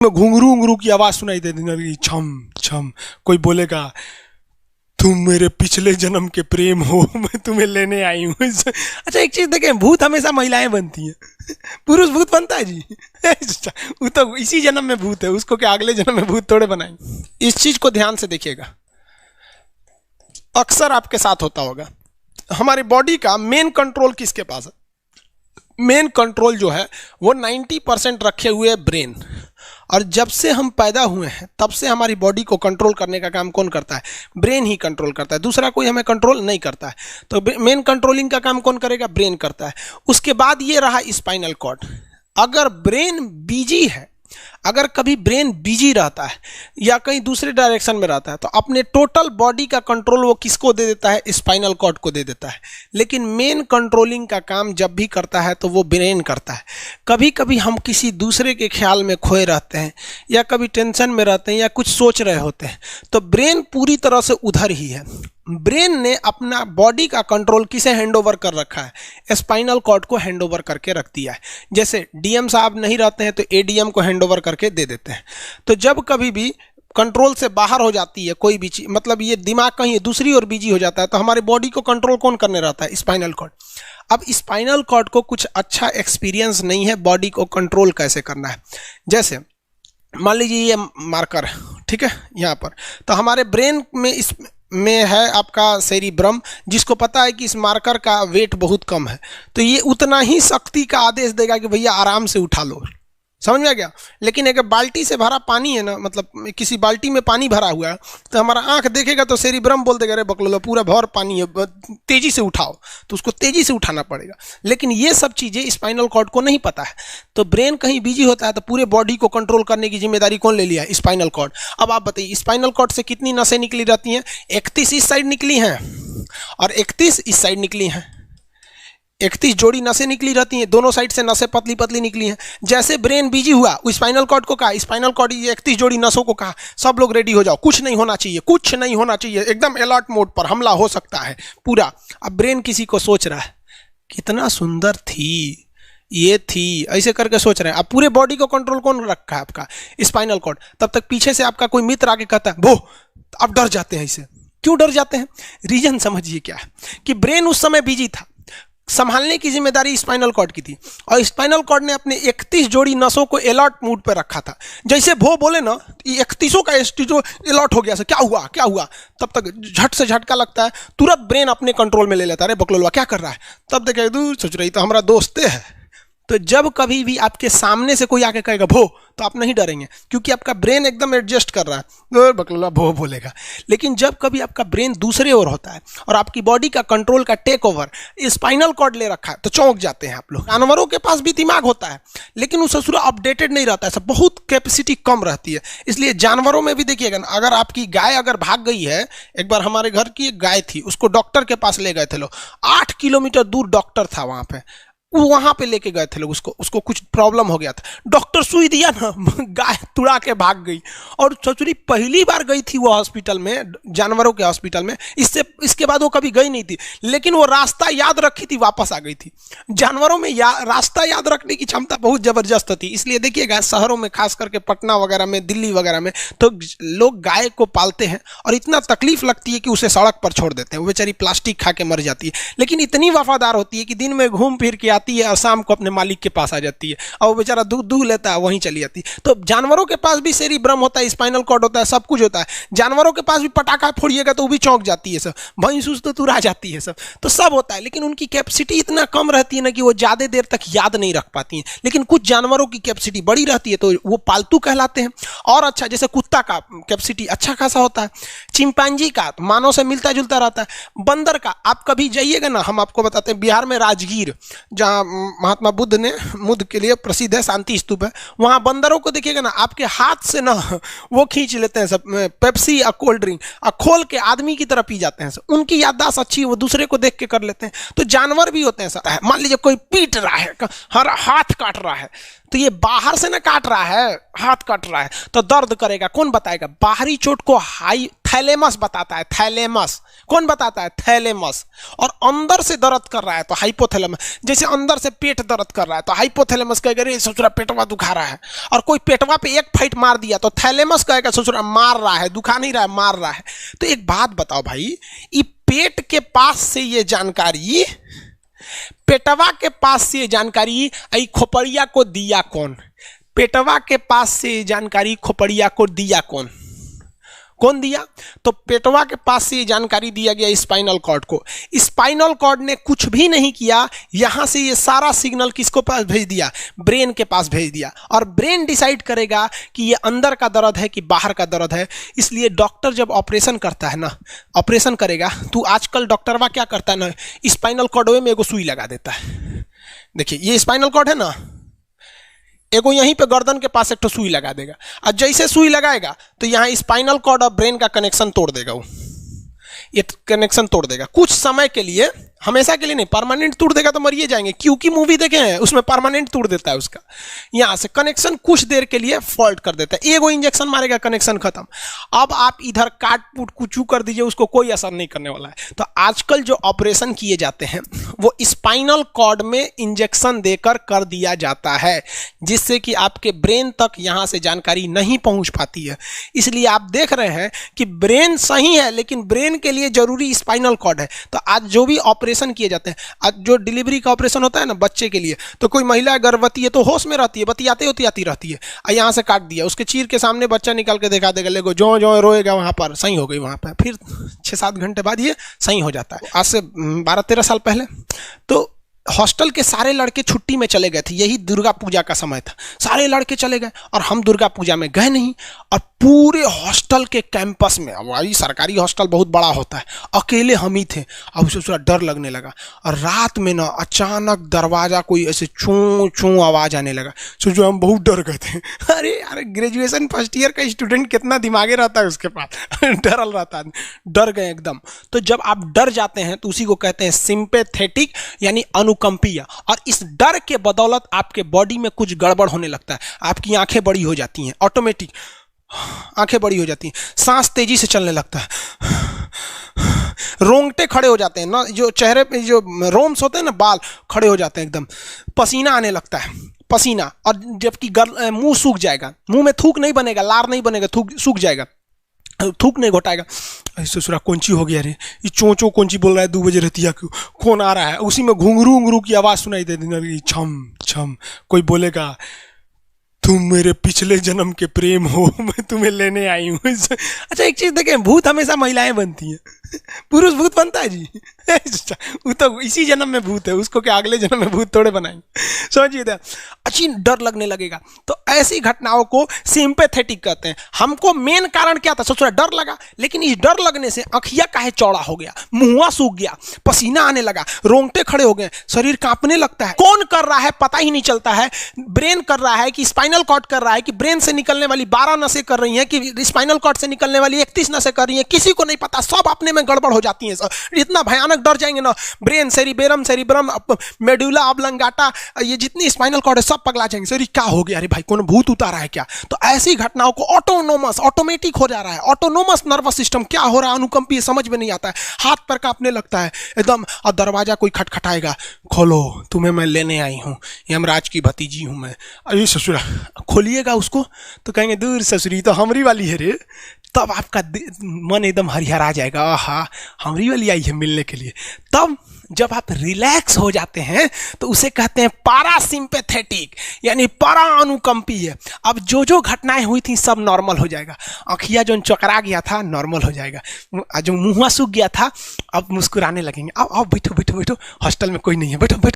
में घुंघरू घुंघरू की आवाज सुनाई देने लगी, छम छम। कोई बोलेगा तुम मेरे पिछले जन्म के प्रेम हो, मैं तुम्हें लेने आई हूँ। अच्छा एक चीज देखें, भूत हमेशा महिलाएं बनती हैं, पुरुष भूत बनता है जी? वो तो इसी जन्म में भूत है, उसको क्या अगले जन्म में भूत थोड़े बनाएंगे। इस चीज को ध्यान से देखिएगा, अक्सर आपके साथ होता होगा। हमारी बॉडी का मेन कंट्रोल किसके पास है? मेन कंट्रोल जो है वो 90% रखे हुए ब्रेन। और जब से हम पैदा हुए हैं तब से हमारी बॉडी को कंट्रोल करने का काम कौन करता है? ब्रेन ही कंट्रोल करता है, दूसरा कोई हमें कंट्रोल नहीं करता है। तो मेन कंट्रोलिंग का काम कौन करेगा? ब्रेन करता है। उसके बाद ये रहा स्पाइनल कॉर्ड। अगर ब्रेन बिजी है, अगर कभी ब्रेन बिजी रहता है या कहीं दूसरे डायरेक्शन में रहता है, तो अपने टोटल बॉडी का कंट्रोल वो किसको दे देता है? स्पाइनल कॉर्ड को दे देता है। लेकिन मेन कंट्रोलिंग का काम जब भी करता है तो वो ब्रेन करता है। कभी कभी हम किसी दूसरे के ख्याल में खोए रहते हैं या कभी टेंशन में रहते हैं या कुछ सोच रहे होते हैं, तो ब्रेन पूरी तरह से उधर ही है। ब्रेन ने अपना बॉडी का कंट्रोल किसे हैंडओवर कर रखा है? स्पाइनल कॉर्ड को हैंडओवर करके रख दिया है। जैसे डीएम साहब नहीं रहते हैं तो एडीएम को हैंडओवर करके दे देते हैं। तो जब कभी भी कंट्रोल से बाहर हो जाती है कोई भी चीज, मतलब ये दिमाग कहीं दूसरी ओर बिजी हो जाता है, तो हमारी बॉडी को कंट्रोल कौन करने रहता है? Spinal cord. अब स्पाइनल कॉर्ड को कुछ अच्छा एक्सपीरियंस नहीं है बॉडी को कंट्रोल कैसे करना है। जैसे मान लीजिए ये मार्कर, ठीक है, यहाँ पर, तो हमारे ब्रेन में इस में है आपका सेरिब्रम, जिसको पता है कि इस मार्कर का वेट बहुत कम है, तो ये उतना ही शक्ति का आदेश देगा कि भैया आराम से उठा लो। समझ में आ गया? लेकिन अगर बाल्टी से भरा पानी है ना, मतलब किसी बाल्टी में पानी भरा हुआ है, तो हमारा आंख देखेगा तो सेरिब्रम बोल देगा अरे बकलोला पूरा भर पानी है, तेजी से उठाओ, तो उसको तेजी से उठाना पड़ेगा। लेकिन ये सब चीज़ें स्पाइनल कॉर्ड को नहीं पता है। तो ब्रेन कहीं बिजी होता है तो पूरे बॉडी को कंट्रोल करने की जिम्मेदारी कौन ले लिया है? Spinal cord. अब आप बताइए स्पाइनल कॉर्ड से कितनी नसें निकली रहती हैं? 31 इस साइड निकली हैं और 31 इस साइड निकली हैं। 31 जोड़ी नसें निकली रहती हैं, दोनों साइड से नसें पतली पतली निकली हैं। जैसे ब्रेन बिजी हुआ, वो स्पाइनल कॉर्ड को कहा, स्पाइनल कॉर्ड 31 जोड़ी नसों को कहा सब लोग रेडी हो जाओ, कुछ नहीं होना चाहिए, कुछ नहीं होना चाहिए, एकदम अलर्ट मोड पर, हमला हो सकता है पूरा। अब ब्रेन किसी को सोच रहा है कितना सुंदर थी ये थी, ऐसे करके सोच रहे हैं। अब पूरे बॉडी को कंट्रोल कौन रखा है? आपका स्पाइनल कॉर्ड। तब तक पीछे से आपका कोई मित्र आके कहता है वो, अब डर जाते हैं। इसे क्यों डर जाते हैं? रीजन समझिए क्या है कि ब्रेन उस समय बिजी था, संभालने की जिम्मेदारी स्पाइनल कॉर्ड की थी, और स्पाइनल कॉर्ड ने अपने 31 जोड़ी नसों को अलर्ट मूड पर रखा था। जैसे भो बोले ना, 31 का जो अलर्ट हो गया, क्या हुआ क्या हुआ, तब तक झट से झटका लगता है, तुरंत ब्रेन अपने कंट्रोल में ले लेता है। अरे बकलोलवा क्या कर रहा है? तब देखे दूर सोच रही तो हमारा दोस्त है। तो जब कभी भी आपके सामने से कोई आके कहेगा भो, तो आप नहीं डरेंगे, क्योंकि आपका ब्रेन एकदम एडजस्ट कर रहा है, बकलोला भो बोलेगा। लेकिन जब कभी आपका ब्रेन दूसरे ओर होता है और आपकी बॉडी का कंट्रोल का टेक ओवर स्पाइनल कॉर्ड ले रखा है, तो चौंक जाते हैं आप लोग। जानवरों के पास भी दिमाग होता है, लेकिन वो ससुरा अपडेटेड नहीं रहता है, सब बहुत कैपेसिटी कम रहती है। इसलिए जानवरों में भी देखिएगा ना, अगर आपकी गाय अगर भाग गई है, एक बार हमारे घर की एक गाय थी, उसको डॉक्टर के पास ले गए थे लोग, 8 किलोमीटर दूर डॉक्टर था, वहां पे लेके गए थे लोग, उसको कुछ प्रॉब्लम हो गया था, डॉक्टर सुई दिया ना, गाय तुड़ा के भाग गई। और ससुरी पहली बार गई थी वो हॉस्पिटल में, जानवरों के हॉस्पिटल में, इसके बाद वो कभी गई नहीं थी, लेकिन वो रास्ता याद रखी थी, वापस आ गई थी। जानवरों में रास्ता याद रखने की क्षमता बहुत जबरदस्त होती है। इसलिए देखिएगा शहरों में, खास करके पटना वगैरह में, दिल्ली वगैरह में, तो लोग गाय को पालते हैं और इतना तकलीफ लगती है कि उसे सड़क पर छोड़ देते हैं, वो बेचारी प्लास्टिक खा के मर जाती है, लेकिन इतनी वफादार होती है कि दिन में घूम फिर के आती है और शाम को अपने मालिक के पास आ जाती है, और वो बेचारा दूध लेता है, वहीं चली जाती है। तो जानवरों के पास भी सेरिब्रम होता है, स्पाइनल कॉर्ड होता है, सब कुछ होता है। जानवरों के पास भी पटाखा फोड़िएगा तो वो भी चौंक जाती है, सब भैंस तो तुरा जाती है, सब तो सब होता है। लेकिन उनकी कैपेसिटी इतना कम रहती है ना कि वो ज्यादा देर तक याद नहीं रख पाती हैं। लेकिन कुछ जानवरों की कैपेसिटी बड़ी रहती है, तो वो पालतू कहलाते हैं। और अच्छा, जैसे कुत्ता का कैपेसिटी अच्छा खासा होता है, चिंपैंजी का मानव से मिलता जुलता रहता है, बंदर का आप कभी जाइएगा ना, हम आपको बताते हैं, बिहार में राजगीर, जहाँ महात्मा बुद्ध के लिए प्रसिद्ध है, शांति स्तूप है, वहां बंदरों को देखिएगा ना, आपके हाथ से ना वो खींच लेते हैं सब पेप्सी या कोल्ड ड्रिंक, और खोल के आदमी की तरह पी जाते हैं सब। उनकी याददाश्त अच्छी है, वो दूसरे को देख के कर लेते हैं। तो जानवर भी होते हैं, मान लीजिए कोई पीट रहा है, हर हाथ काट रहा है, तो ये बाहर से ना काट रहा है, हाथ कट रहा है तो दर्द करेगा। कौन बताएगा? बाहरी चोट को हाई थैलेमस बताता है। थैलेमस कौन बताता है? थैलेमस। और अंदर से दर्द कर रहा है तो हाइपोथैलेमस। जैसे अंदर से पेट दर्द कर रहा है तो हाइपोथैलेमस कहेगा रे ससुरा पेटवा दुखा रहा है। और कोई पेटवा पे एक फाइट मार दिया तो थैलेमस कहेगा ससुरा मार रहा है, दुखा नहीं रहा है, मार रहा है। तो एक बात बताओ भाई, ये पेट के पास से ये जानकारी, पेटवा के पास से जानकारी आई खोपड़िया को दिया कौन? पेटवा के पास से जानकारी खोपड़िया को दिया कौन? कौन दिया? तो पेटवा के पास से जानकारी दिया गया स्पाइनल कॉर्ड को। स्पाइनल कॉर्ड ने कुछ भी नहीं किया, यहां से ये सारा सिग्नल किसको पास भेज दिया? ब्रेन के पास भेज दिया। और ब्रेन डिसाइड करेगा कि ये अंदर का दर्द है कि बाहर का दर्द है। इसलिए डॉक्टर जब ऑपरेशन करता है ना, ऑपरेशन करेगा तो आजकल डॉक्टरवा क्या करता है ना, स्पाइनल कॉर्ड में एगो सुई लगा देता है। देखिए ये स्पाइनल कॉर्ड है ना, एगो यहीं पे गर्दन के पास एक तो सुई लगा देगा। और जैसे सुई लगाएगा तो यहाँ स्पाइनल कॉर्ड और ब्रेन का कनेक्शन तोड़ देगा। वो ये कनेक्शन तोड़ देगा कुछ समय के लिए, हमेशा के लिए नहीं। परमानेंट तोड़ देगा तो मरिए जाएंगे, क्योंकि मूवी देखे हैं उसमें परमानेंट तोड़ देता है उसका। यहां से कनेक्शन कुछ देर के लिए फॉल्ट कर देता है, एगो इंजेक्शन मारेगा, कनेक्शन खत्म। अब आप इधर काट पुट कुचू कर दीजिए, उसको कोई असर नहीं करने वाला है। तो आजकल जो ऑपरेशन किए जाते हैं वो स्पाइनल कॉर्ड में इंजेक्शन देकर कर दिया जाता है, जिससे कि आपके ब्रेन तक यहां से जानकारी नहीं पहुंच पाती है। इसलिए आप देख रहे हैं कि ब्रेन सही है लेकिन ब्रेन के लिए जरूरी स्पाइनल कॉर्ड है। तो आज जो भी ऑपरेशन किए जाते हैं, आज जो डिलीवरी का ऑपरेशन होता है ना बच्चे के लिए, तो कोई महिला गर्भवती है तो होश में रहती है, बतियाते होती रहती है, यहाँ से काट दिया, उसके चीर के सामने बच्चा निकाल के दिखा देगा, लेगो जो जो रोएगा वहां पर सही हो गई, वहां पर फिर 6-7 घंटे बाद ये सही हो जाता है। आज से 12-13 साल पहले तो हॉस्टल के सारे लड़के छुट्टी में चले गए थे, यही दुर्गा पूजा का समय था, सारे लड़के चले गए और हम दुर्गा पूजा में गए नहीं। और पूरे हॉस्टल के कैंपस में, अब वही सरकारी हॉस्टल बहुत बड़ा होता है, अकेले हम ही थे। अब उसे थोड़ा डर लगने लगा और रात में ना अचानक दरवाजा कोई ऐसे चूं चूं आवाज आने लगा। सोचो हम बहुत डर गए थे। अरे यार ग्रेजुएशन फर्स्ट ईयर का स्टूडेंट कितना दिमागे रहता है उसके पास, डरल रहता है, डर गए एकदम। तो जब आप डर जाते हैं तो उसी को कहते हैं सिंपैथेटिक यानी अनुकंपीय। और इस डर के बदौलत आपके बॉडी में कुछ गड़बड़ होने लगता है, आपकी आंखें बड़ी हो जाती हैं, ऑटोमेटिक आंखें बड़ी हो जाती हैं, सांस तेजी से चलने लगता है, रोंगटे खड़े हो जाते हैं ना, जो चेहरे पे जो रोम्स होते हैं ना, बाल खड़े हो जाते हैं एकदम, पसीना आने लगता है, पसीना। और जबकि मुंह सूख जाएगा, मुंह में थूक नहीं बनेगा, लार नहीं बनेगा, थूक सूख जाएगा, थूक नहीं घोटाएगा। ससुरा कौन ची हो गया रे, ये चों चों कौन ची बोल रहा है 2 बजे रहती है, कौन आ रहा है? उसी में घुंघरू घुंघरू की आवाज सुनाई देती, छम छम। कोई बोलेगा तुम मेरे पिछले जन्म के प्रेम हो, मैं तुम्हें लेने आई हूँ। अच्छा एक चीज देखें, भूत हमेशा महिलाएं बनती हैं, पुरुष भूत बनता है जी? वो तो इसी जन्म में भूत है, उसको क्या अगले जन्म में भूत थोड़े बनाएंगे? समझिए, अच्छी डर लगने लगेगा। तो ऐसी घटनाओं को सिंपैथेटिक कहते हैं। हमको मेन कारण क्या था? सोचो डर लगा, लेकिन इस डर लगने से आँखिया काहे चौड़ा हो गया, मुंह सूख गया, पसीना आने लगा, रोंगटे खड़े हो गए, शरीर कांपने लगता है। कौन कर रहा है पता ही नहीं चलता है। ब्रेन कर रहा है कि स्पाइनल कॉर्ड कर रहा है कि ब्रेन से निकलने वाली 12 नसें कर रही हैं कि स्पाइनल कॉर्ड से निकलने वाली 31 नसें कर रही हैं, किसी को नहीं पता, सब अपने में गड़बड़ हो जाती है। इतना भयानक डर जाएंगे ना, ब्रेन, सेरिब्रम, मेडुला ऑब्लंगाटा, ये जितनी स्पाइनल कॉर्ड है सब पगला जाएंगे। सर क्या हो गया, अरे भाई कौन भूत उतारा है क्या? तो ऐसी घटनाओं को ऑटोनोमस, ऑटोमेटिक हो जा रहा है, ऑटोनोमस नर्वस सिस्टम क्या हो रहा है, अनुकंपीय, समझ में नहीं आता है, हाथ पर कांपने लगता है एकदम। और दरवाजा कोई खटखटाएगा, खोलो तुम्हें मैं लेने आई हूँ, यमराज की भतीजी हूँ मैं। अरे ससुरा, खोलिएगा उसको तो कहेंगे दूर ससुरी तो हमरी वाली है रे। तब आपका मन एकदम हरिहरा जाएगा, आहा हमरी वाली आई है मिलने के लिए। तब जब आप रिलैक्स हो जाते हैं तो उसे कहते हैं पारासिम्पैथेटिक यानी परा अनुकंपीय। अब जो जो घटनाएं हुई थी सब नॉर्मल हो जाएगा, आँखिया जो चकरा गया था नॉर्मल हो जाएगा, जो मुंह सूख गया था अब मुस्कुराने लगेंगे। अब बैठो बैठो बैठो, हॉस्टल में कोई नहीं है, बैठो बैठो।